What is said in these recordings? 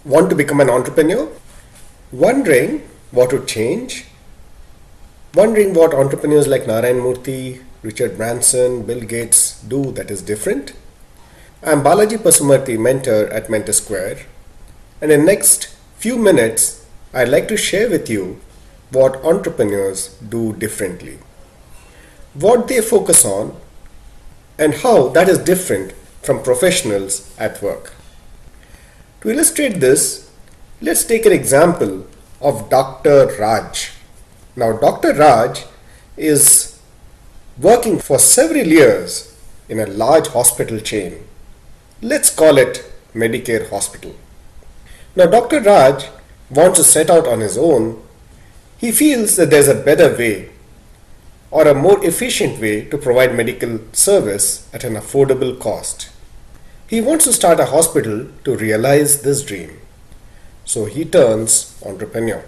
Want to become an entrepreneur? Wondering what would change? Wondering what entrepreneurs like Narayan Murthy, Richard Branson, Bill Gates do that is different? I'm Balaji Pasumarthy, mentor at MentorSquare, and in the next few minutes, I'd like to share with you what entrepreneurs do differently, what they focus on, and how that is different from professionals at work. To illustrate this, let's take an example of Dr. Raj. Now, Dr. Raj is working for several years in a large hospital chain. Let's call it Medicare Hospital. Now, Dr. Raj wants to set out on his own. He feels that there's a better way or a more efficient way to provide medical service at an affordable cost. He wants to start a hospital to realize this dream. So he turns entrepreneur.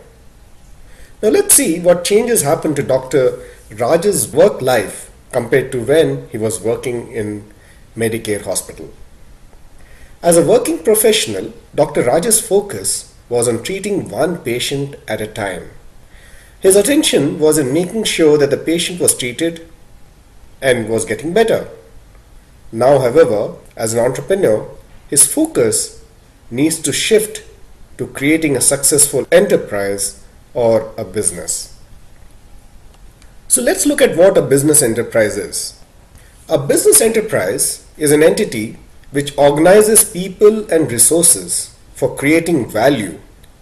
Now let's see what changes happened to Dr. Raj's work life compared to when he was working in Medicare Hospital. As a working professional, Dr. Raj's focus was on treating one patient at a time. His attention was in making sure that the patient was treated and was getting better. Now, however, as an entrepreneur, his focus needs to shift to creating a successful enterprise or a business. So let's look at what a business enterprise is. A business enterprise is an entity which organizes people and resources for creating value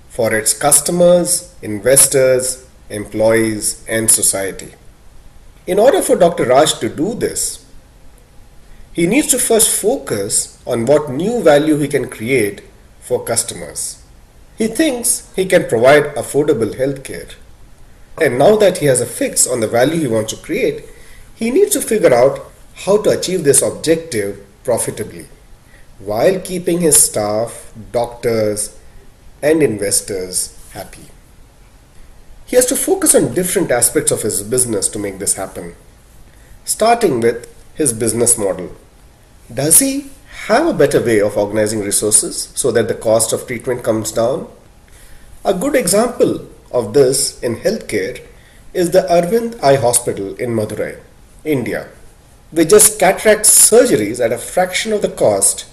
for its customers, investors, employees, and society. In order for Dr. Raj to do this, he needs to first focus on what new value he can create for customers. He thinks he can provide affordable healthcare. And now that he has a fix on the value he wants to create, he needs to figure out how to achieve this objective profitably while keeping his staff, doctors, and investors happy. He has to focus on different aspects of his business to make this happen, starting with his business model. Does he have a better way of organizing resources so that the cost of treatment comes down? A good example of this in healthcare is the Arvind Eye Hospital in Madurai, India, which does cataract surgeries at a fraction of the cost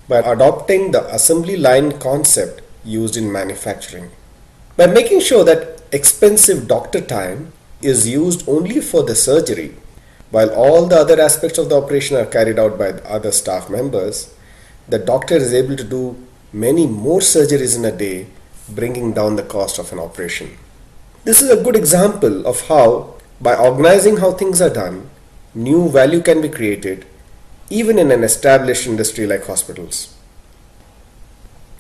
by adopting the assembly line concept used in manufacturing. By making sure that expensive doctor time is used only for the surgery, while all the other aspects of the operation are carried out by the other staff members, the doctor is able to do many more surgeries in a day, bringing down the cost of an operation. This is a good example of how, by organizing how things are done, new value can be created, even in an established industry like hospitals.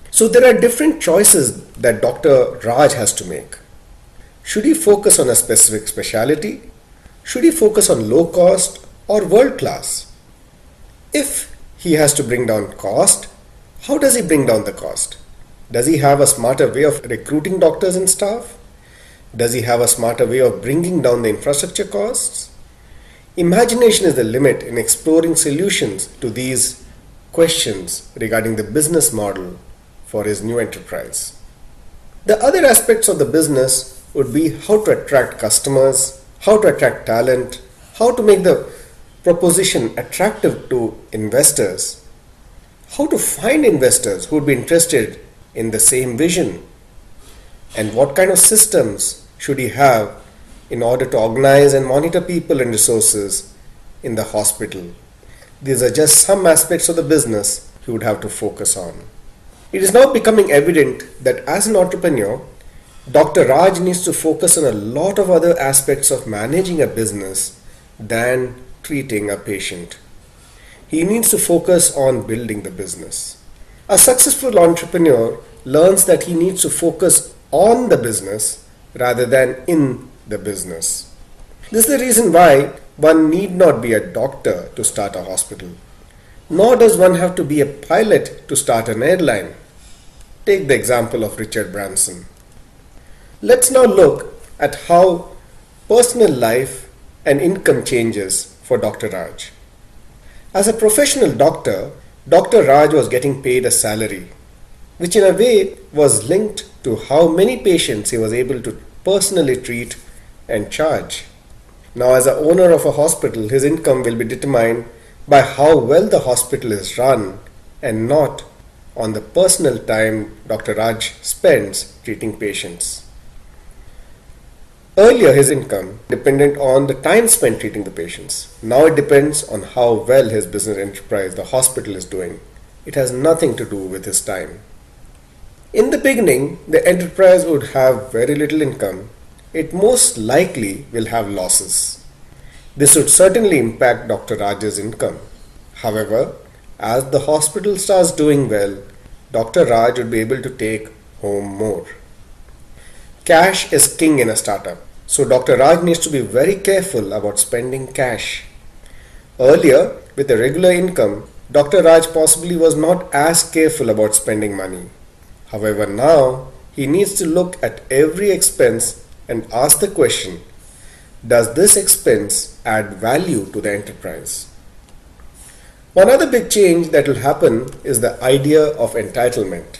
So there are different choices that Dr. Raj has to make. Should he focus on a specific specialty? Should he focus on low cost or world class? If he has to bring down cost, how does he bring down the cost? Does he have a smarter way of recruiting doctors and staff? Does he have a smarter way of bringing down the infrastructure costs? Imagination is the limit in exploring solutions to these questions regarding the business model for his new enterprise. The other aspects of the business would be how to attract customers, how to attract talent, how to make the proposition attractive to investors, how to find investors who would be interested in the same vision, and what kind of systems should he have in order to organize and monitor people and resources in the hospital. These are just some aspects of the business he would have to focus on. It is now becoming evident that as an entrepreneur, Dr. Raj needs to focus on a lot of other aspects of managing a business than treating a patient. He needs to focus on building the business. A successful entrepreneur learns that he needs to focus on the business rather than in the business. This is the reason why one need not be a doctor to start a hospital, nor does one have to be a pilot to start an airline. Take the example of Richard Branson. Let's now look at how personal life and income changes for Dr. Raj. As a professional doctor, Dr. Raj was getting paid a salary. which in a way was linked to how many patients he was able to personally treat and charge. Now, as a owner of a hospital, his income will be determined by how well the hospital is run and not on the personal time Dr. Raj spends treating patients. Earlier, his income depended on the time spent treating the patients. Now it depends on how well his business enterprise, the hospital, is doing. It has nothing to do with his time. In the beginning, the enterprise would have very little income. It most likely will have losses. This would certainly impact Dr. Raj's income. However, as the hospital starts doing well, Dr. Raj would be able to take home more. Cash is king in a startup, so Dr. Raj needs to be very careful about spending cash. Earlier, with a regular income, Dr. Raj possibly was not as careful about spending money. However, now he needs to look at every expense and ask the question, does this expense add value to the enterprise? One other big change that will happen is the idea of entitlement.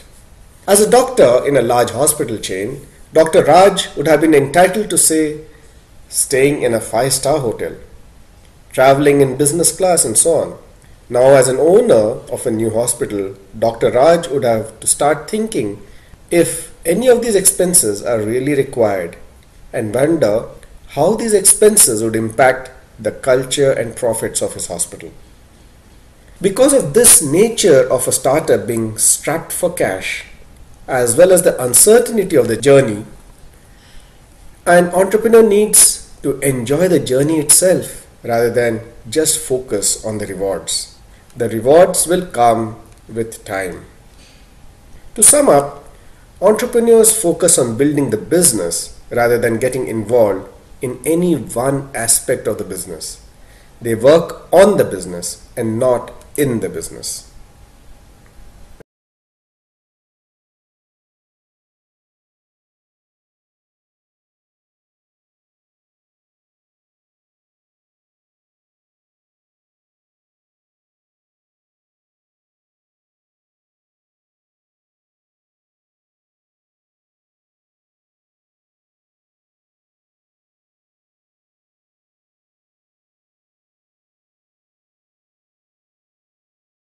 As a doctor in a large hospital chain, Dr. Raj would have been entitled to say, staying in a 5-star hotel, traveling in business class and so on. Now, as an owner of a new hospital, Dr. Raj would have to start thinking if any of these expenses are really required and wonder how these expenses would impact the culture and profits of his hospital. Because of this nature of a startup being strapped for cash, as well as the uncertainty of the journey, an entrepreneur needs to enjoy the journey itself rather than just focus on the rewards. The rewards will come with time. To sum up, entrepreneurs focus on building the business rather than getting involved in any one aspect of the business. They work on the business and not in the business.